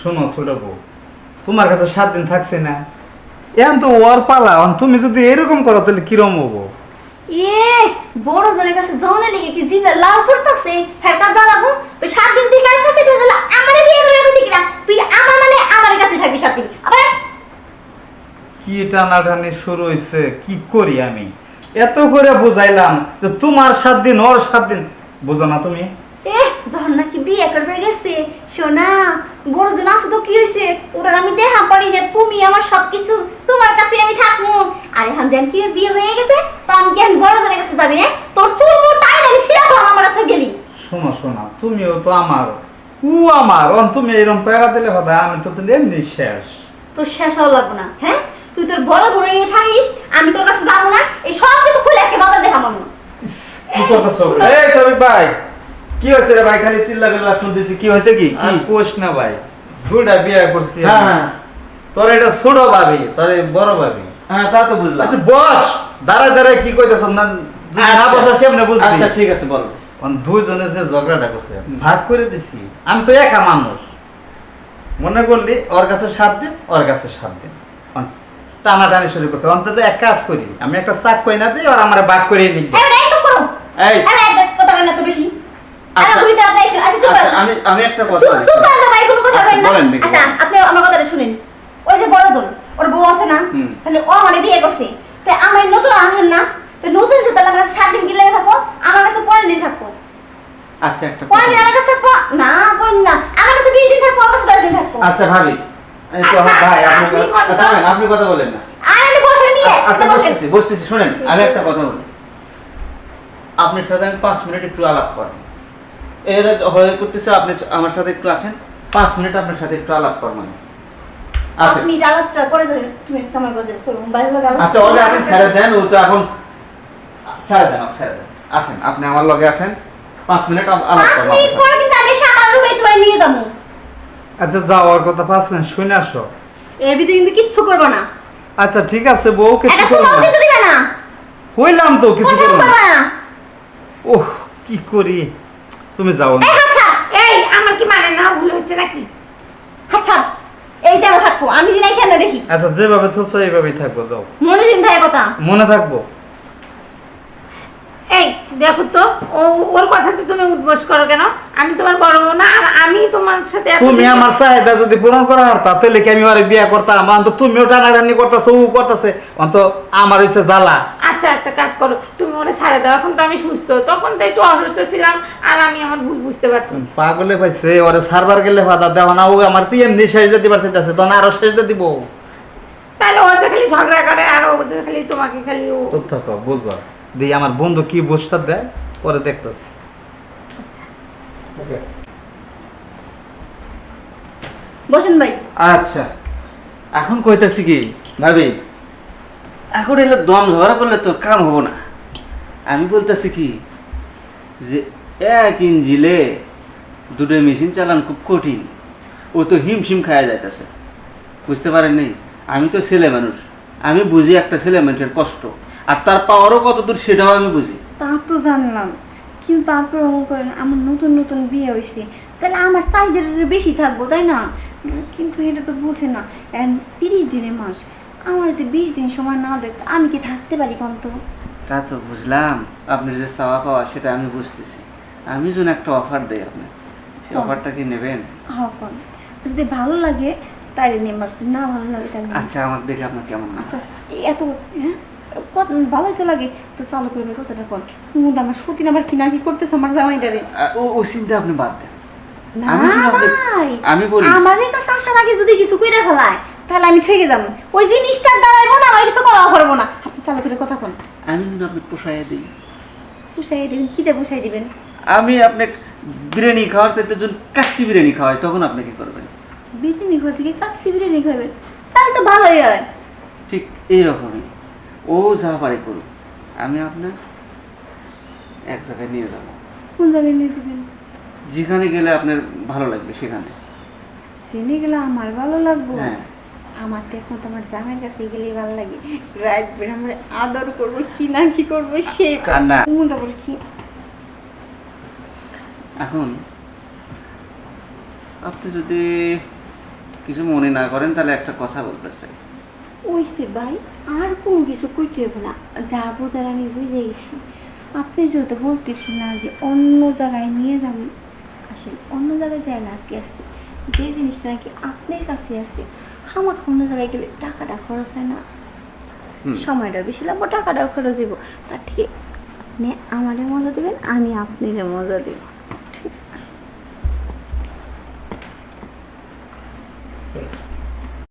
শোনো ছোট বউ, তোমার কাছে 7 দিন থাকছে না, এখন তো ওর পালা। তুমি যদি এরকম করো তাহলে কিরম হবো? বড় জনের কাছে জনে লিখে কি জিভে লাল পড়তাছে, হ্যাঁ কাজ লাগবো। তুই 7 দিন তুই কার কাছে গেছিস? আমারে বিয়ে করে রেখেছিস কিনা? তুই আমার মানে আমার কাছে থাকবি 7 দিন। আবার কি টানাটানি শুরু হইছে, কি করি আমি? এত করে বুঝাইলাম যে তোমার 7 দিন ওর 7 দিন, বুঝো না তুমি? যখন নাকি বিয়ে করবে গেছে, শোনা বড় জন আছে তো কি হয়েছে, ওরা আমি দেখা পারি না, তুমি আমার সবকিছু, তোমার কাছে আমি থাকবো। আর এখন যেন কি বিয়ে হয়ে গেছে, তো আমি কেন বড় জনের কাছে যাবি না? তোর চুল টাই আমি সিরা তো আমার কাছে গেলি। শোনো শোনা, তুমিও তো আমার, ও আমার, তুমি এরকম পেড়া দিলে কথা, আমি তো তাহলে এমনি শেষ। তোর শেষ হওয়া লাগবে না, হ্যাঁ? তুই তোর বড় বোন নিয়ে থাকিস, আমি তোর কাছে যাবো না। এই সব কিছু খুলে আজকে বাজার দেখাবো না। কি করতেছো? এই শফিক ভাই, কি হচ্ছে রে ভাই? খালি চিল্লাবিল্লা শুনতেছি, কি হয়েছে? কি আর কোষ না ভাই, দুটা বিয়ে করছি। হ্যাঁ তোর এটা ছোট ভাবি, তোর বড় ভাবি। হ্যাঁ, তা তো বুঝলাম। আচ্ছা বস, দাঁড়ায় দাঁড়ায় কি কইতেছ না? না বসা কেমনে বুঝবি? আচ্ছা ঠিক আছে, বলো। দুইজনে যে ঝগড়াটা করছে ভাগ করে দিছি, আমি তো একা মানুষ। মনে করলি ওর কাছে 7 দিন, ওর কাছে 7 দিন, টানাটানি শুরু করছে। অন্তত এক কাজ করি, আমি একটা চাক কই না দিই, আর আমার ভাগ করে নিই। এই তো করো, এই কথা বল না তো বেশি। আচ্ছা, তুমি তাড়াতাড়ি এসো। আচ্ছা চুপ আচ্ছা, আমি একটা কথা চুপ বলি। চুপ থাকো ভাই, কোনো কথা আচ্ছা, বলেন না। বলেন দেখি, আচ্ছা বলেন। আপনি আমার কথাটা শুনেন। ওই যে বড় জন, ওর বউ আছে না, হুম। তাহলে ও আমারে বিয়ে করছে, তাই আমার নতুন আনলেন না, তো নতুন যে তাহলে আমরা 7 দিন কি লেগে থাকবো, আমার কাছে 5 দিন থাকবো। আচ্ছা একটা 5 দিন আমার কাছে থাকবো না, 5 না, আমার কাছে 20 দিন থাকবো, আমার কাছে 10 দিন থাকবো। আচ্ছা ভাবি, এই তো আচ্ছা, ভাই আপনি আপনি কথা- থামেন, আপনি কথা বলেন না। আর আমি বসে নিয়ে আচ্ছা বসে বসতেছি বসতেছি, শুনেন আমি একটা কথা বলি। আপনার সাথে আমি 5 মিনিট একটু আলাপ করি। এর হয়ে করতেছে, আপনি আমার সাথে একটু আসেন, 5 মিনিট আপনার সাথে একটু আলাপ করবেন। আচ্ছা আপনি জ্বালাতটা করে ধরেন, তুমি ইসলামের কথা চলো বাইরে গেল। আচ্ছা, ওরে আপনি ছেড়ে দেন, ও তো এখন ছেড়ে দেন, ছেড়ে দেন। আসেন, আপনি আমার লগে আসেন, 5 মিনিট আলাপ 5 করবো মিনিট আপনার পরে সাথে। কিন্তু আমি আমার রুমে তোমায় নিয়ে যাবো। আচ্ছা যাও, ওর কথা 5 মিনিট শুনে আসো। এর ভিতরে কিন্তু কিচ্ছু করবো না, আচ্ছা ঠিক আছে বউ, কিছু এটা করবো ফোনও না। কিন্তু দিবে না, হইলাম তো, কিছু কোথাও করবো না। করবে না। ওহ কি করি, তুমি যাও না। এই আচ্ছা, এই আমার কি মানে না ভুল হয়েছে নাকি? আচ্ছা এই জায়গা থাকবো, আমি দিন এসে না দেখি। আচ্ছা যেভাবে তুলছো এইভাবেই থাকবো, যাও। মনে দিন থাকে কথা। মনে থাকবো। এই দেখো তো, ওর কথাতে তুমি উঠবোস করো কেন? আমি তোমার বড় বোন না, আর আমি তোমার সাথে তুমি আমার চাহিদা যদি পূরণ করা হারতা তাহলে কি আমি আর বিয়ে করতাম? অন্ত তুমিও টানাটানি করতেছো, ও করতেছে, অন্ত আমার হচ্ছে জ্বালা। আচ্ছা একটা কাজ করো, তুমি ওরে ছাড়ে দাও। এখন তো আমি সুস্থ, তখন তো একটু অসুস্থ ছিলাম, আর আমি আমার ভুল বুঝতে পারছি। পাগলে পাইছে, ওরে সারবার গেলে ফাদা দেওয়া না, ও আমার তো এমনি শেষ দিতে পারছে, তখন আরো শেষ দিয়ে দিব। তাহলে ও যে খালি ঝগড়া করে, আর ও যে খালি তোমাকে খালি চুপ থাকো, বুঝো দিই আমার বন্ধু কি বসটা দেয়, পরে দেখতেছি। বসেন ভাই। আচ্ছা এখন কইতাছি কি ভাবি, এখন এলে দম ঝগড়া করলে তো কাম হবো না। আমি বলতেছি কি যে 1 ইঞ্জিলে 2 মেশিন চালান খুব কঠিন, ও তো হিমশিম খায়া যাইতেছে, বুঝতে পারেননি? আমি তো ছেলে মানুষ, আমি বুঝি একটা ছেলে মানুষের কষ্ট, আর তার পাওয়ারও কত দূর সেটাও আমি বুঝি। তা তো জানলাম, কিন্তু তারপর মনে করেন আমার নতুন নতুন বিয়ে হয়েছে, তাহলে আমার চাহিদার বেশি থাকবো, তাই না? কিন্তু এটা তো বুঝে না, 30 দিনের মাস, আমার যদি 20 দিন সময় না দেয় আমি কি থাকতে পারি কোন? তো তা তো বুঝলাম, আপনার যে চাওয়া পাওয়া সেটা আমি বুঝতেছি। আমি যেন একটা অফার দেই আপনার, সেই অফারটা কি নেবেন? হ্যাঁ কোন, যদি ভালো লাগে তাইলে নেবার, না ভালো লাগে তাহলে না। আচ্ছা আমার দেখে আপনার কেমন না? আচ্ছা এত হ্যাঁ কত ভালো তো লাগে তো চালু করবে কতটা কোন? কিন্তু আমার সতীন আবার কি না কি করতেছে আমার জামাইটারে। ও চিন্তা আপনি বাদ দেন। না আমি শুধু আপনাকে- ভাই, আমি বলি আমাদের কাছে আসার আগে যদি কিছু কইরা ফেলায় তাহলে আমি ঠকে যাবো, ওই জিনিসটার দাঁড়াইবো না, আমার কিছু করা করবো না। আপনি চালু করে কথা কোন, আমি যদি আপনাকে পোষাইয়া দিই, পুষাই দিবেন, কিটা পুষাই দিবেন? আমি আপনাকে বিরিয়ানি খাওয়ার চাইতে যদি কাচ্চি বিরিয়ানি খাওয়াই, তখন আপনি কি করবেন? বিরিয়ানি ঘর থেকে কাচ্চি বিরিয়ানি খাবেন, তাহলে তো ভালোই হয়। ঠিক এইরকমই, ও যা পারে করুক, আমি আপনার এক জায়গায় নিয়ে যাবো, কোন জায়গায় নিয়ে দিবেন? যেখানে গেলে আপনার ভালো লাগবে সেখানে। চিনে গেলে আমার ভালো লাগবো? হ্যাঁ আমার তো এখন তোমার জামাইয়ের কাছে গেলেই ভালো লাগে, রাত বের আমরা আদর করবো কি না কি করবো সে কান্না। তারপর কি এখন আপনি যদি কিছু মনে না করেন তাহলে একটা কথা বলতে চাই। ওইসে ভাই, আর কোনো কিছু কইতে হবে না, যা বোঝার আমি বুঝে গেছি। আপনি যেহেতু বলতেছেন না যে অন্য জায়গায় নিয়ে যান, আসেন অন্য জায়গায় যায় না কি আছে, যে জিনিসটা নাকি আপনার কাছে আছে, আমার অন্য জায়গায় গেলে টাকাটা খরচ হয় না, সময়টা বেশি লাগবো, টাকাটাও খরচ দেবো, তার থেকে আপনি আমারে মজা দেবেন, আমি আপনারে মজা দেবো।